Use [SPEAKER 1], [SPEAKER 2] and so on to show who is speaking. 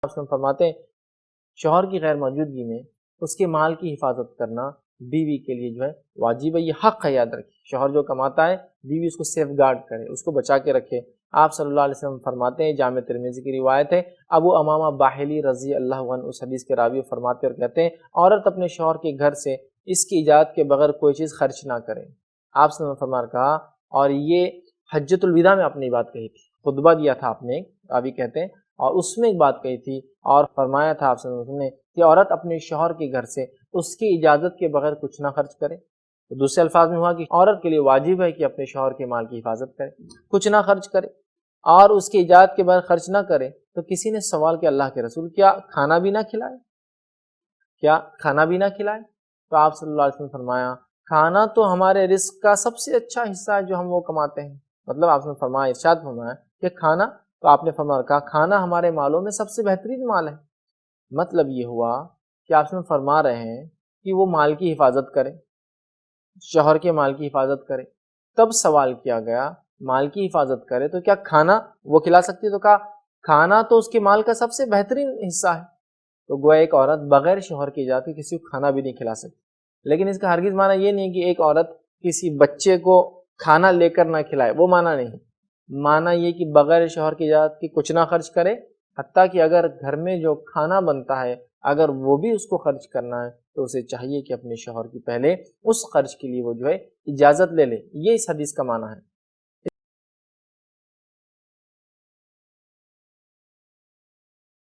[SPEAKER 1] آپ فرماتے ہیں شوہر کی غیر موجودگی میں اس کے مال کی حفاظت کرنا بیوی کے لیے جو ہے واجب ہے، یہ حق ہے، یاد رکھیں۔ شوہر جو کماتا ہے بیوی اس کو سیف گارڈ کرے، اس کو بچا کے رکھے۔ آپ صلی اللہ علیہ وسلم فرماتے ہیں، جامع ترمذی کی روایت ہے، ابو امامہ باہلی رضی اللہ عنہ اس حدیث کے راوی فرماتے اور کہتے ہیں، عورت اپنے شوہر کے گھر سے اس کی اجازت کے بغیر کوئی چیز خرچ نہ کرے۔ آپ صلی اللہ علیہ وسلم نے کہا، اور یہ حجۃ الوداع میں اپنی بات کہی تھی، خطبہ دیا تھا آپ نے، راوی کہتے ہیں، اور اس میں ایک بات کہی تھی اور فرمایا تھا آپ صلی اللہ علیہ وسلم نے کہ عورت اپنے شوہر کے گھر سے اس کی اجازت کے بغیر کچھ نہ خرچ کرے۔ تو دوسرے الفاظ میں ہوا کہ عورت کے لیے واجب ہے کہ اپنے شوہر کے مال کی حفاظت کرے، کچھ نہ خرچ کرے، اور اس کی اجازت کے بغیر خرچ نہ کرے۔ تو کسی نے سوال کیا، اللہ کے رسول کیا کھانا بھی نہ کھلائے؟ کیا کھانا بھی نہ کھلائے؟ تو آپ صلی اللہ علیہ وسلم نے فرمایا، کھانا تو ہمارے رزق کا سب سے اچھا حصہ ہے جو ہم وہ کماتے ہیں۔ مطلب آپ نے فرمایا، ارشاد فرمایا کہ کھانا، تو آپ نے فرمایا کہا کھانا ہمارے مالوں میں سب سے بہترین مال ہے۔ مطلب یہ ہوا کہ آپ نے فرما رہے ہیں کہ وہ مال کی حفاظت کرے، شوہر کے مال کی حفاظت کرے۔ تب سوال کیا گیا، مال کی حفاظت کرے تو کیا کھانا وہ کھلا سکتی؟ تو کہا کھانا تو اس کے مال کا سب سے بہترین حصہ ہے۔ تو گویا ایک عورت بغیر شوہر کی اجازت کے کسی کو کھانا بھی نہیں کھلا سکتی۔ لیکن اس کا ہرگز معنی یہ نہیں کہ ایک عورت کسی بچے کو کھانا لے کر نہ کھلائے، وہ معنی نہیں۔ معنی یہ کہ بغیر شوہر کی اجازت کے کچھ نہ خرچ کرے، حتیٰ کہ اگر گھر میں جو کھانا بنتا ہے اگر وہ بھی اس کو خرچ کرنا ہے تو اسے چاہیے کہ اپنے شوہر کی پہلے اس خرچ کے لیے وہ جو ہے اجازت لے لے۔ یہ اس حدیث کا معنی ہے۔